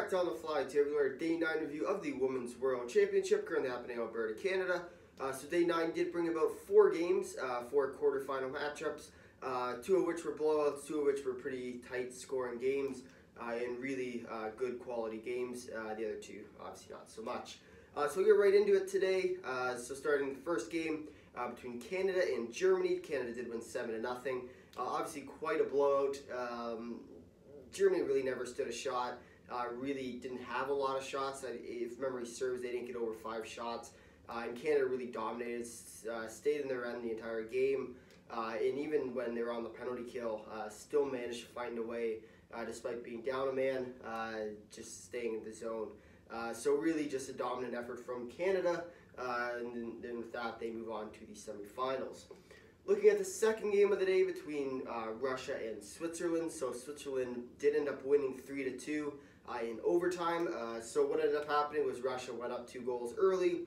back to On the Fly Table, our Day 9 review of the Women's World Championship, currently happening in Alberta, Canada. So Day 9 did bring about 4 games, 4 quarterfinal matchups, 2 of which were blowouts, 2 of which were pretty tight scoring games, and really good quality games. The other 2, obviously not so much. So we'll get right into it today. So starting the first game between Canada and Germany. Canada did win 7-0. Obviously quite a blowout. Germany really never stood a shot. Really didn't have a lot of shots. If memory serves, they didn't get over 5 shots. And Canada really dominated, stayed in their end the entire game. And even when they were on the penalty kill, still managed to find a way, despite being down a man, just staying in the zone. So really just a dominant effort from Canada. And then with that, they move on to the semifinals. Looking at the second game of the day between Russia and Switzerland. So Switzerland did end up winning 3-2 in overtime. So what ended up happening was Russia went up 2 goals early.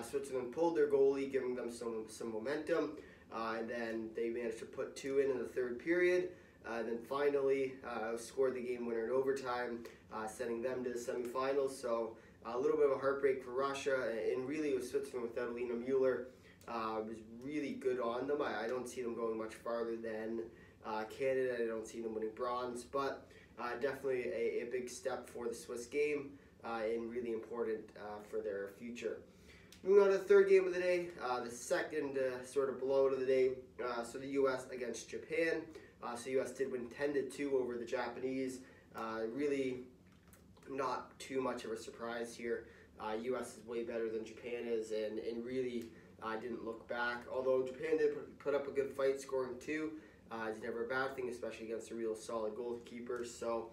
Switzerland pulled their goalie, giving them some momentum. And then they managed to put 2 in the third period. And then finally scored the game winner in overtime, sending them to the semifinals. So a little bit of a heartbreak for Russia. And really with Switzerland without Alina Mueller, was really good on them. I don't see them going much farther than Canada. I don't see them winning bronze, but definitely a big step for the Swiss game and really important for their future. Moving on to the third game of the day, the second sort of blowout of the day. So the U.S. against Japan. So U.S. did win 10-2 over the Japanese. Really not too much of a surprise here. U.S. is way better than Japan is, and really didn't look back. Although Japan did put up a good fight, scoring 2. It's never a bad thing, especially against a real solid goalkeeper. So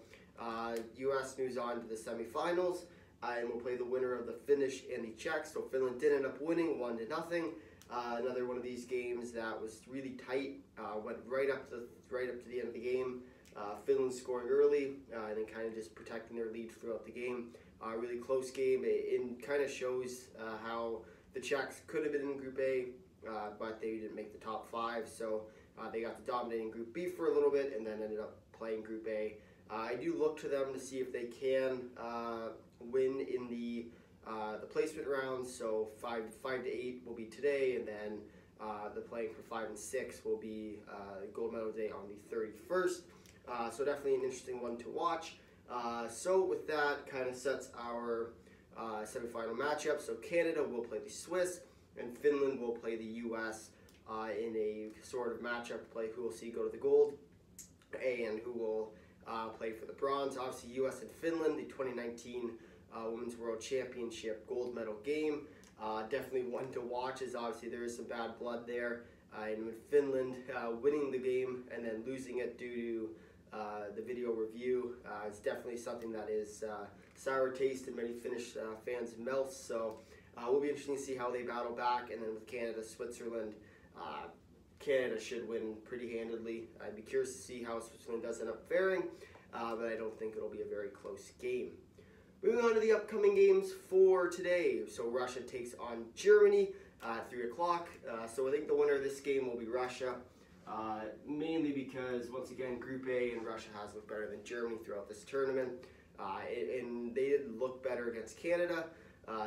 U.S. moves on to the semifinals, and we'll play the winner of the Finnish and the Czechs. So Finland did end up winning 1-0. Another one of these games that was really tight. Went right up to the end of the game. Finland scoring early and then kind of just protecting their lead throughout the game. Really close game. It kind of shows how the Czechs could have been in Group A, but they didn't make the top 5. So they got the dominating Group B for a little bit and then ended up playing Group A. I do look to them to see if they can win in the placement rounds. So 5-8 will be today, and then the playing for 5 and 6 will be gold medal day on the 31st. So definitely an interesting one to watch. So with that, kind of sets our semifinal matchup. So Canada will play the Swiss, and Finland will play the U.S. In a sort of matchup play. Who will see go to the gold, and who will play for the bronze. Obviously, U.S. and Finland, the 2019 Women's World Championship gold medal game. Definitely one to watch, as obviously there is some bad blood there. And with Finland winning the game and then losing it due to the video review, it's definitely something that is sour taste in many Finnish fans' mouths. So will be interesting to see how they battle back. And then with Canada, Switzerland, Canada should win pretty handedly. I'd be curious to see how Switzerland does end up faring, but I don't think it'll be a very close game. Moving on to the upcoming games for today. So Russia takes on Germany at 3 o'clock. So I think the winner of this game will be Russia, mainly because, once again, Group A and Russia has looked better than Germany throughout this tournament. And they did look better against Canada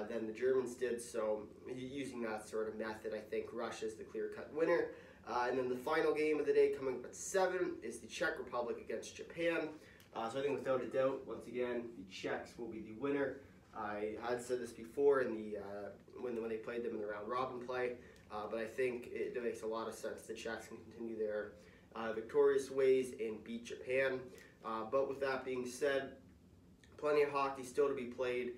than the Germans did. So using that sort of method, I think Russia is the clear-cut winner. And then the final game of the day, coming up at 7, is the Czech Republic against Japan. So I think without a doubt, once again, the Czechs will be the winner. I had said this before in the when they played them in the round robin play, but I think it makes a lot of sense. The Czechs can continue their victorious ways and beat Japan. But with that being said, plenty of hockey still to be played.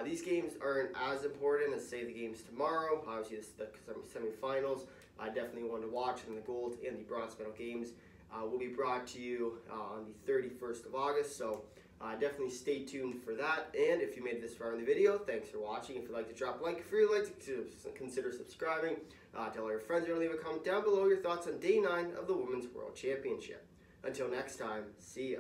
These games aren't as important as, say, the games tomorrow. Obviously, this is the semifinals. Definitely one to watch, and the gold and the bronze medal games will be brought to you on the 31st of August. So definitely stay tuned for that. And if you made it this far in the video, thanks for watching. If you'd like to drop a like, if you'd like to consider subscribing, tell all your friends, or leave a comment down below your thoughts on Day 9 of the Women's World Championship. Until next time, see ya.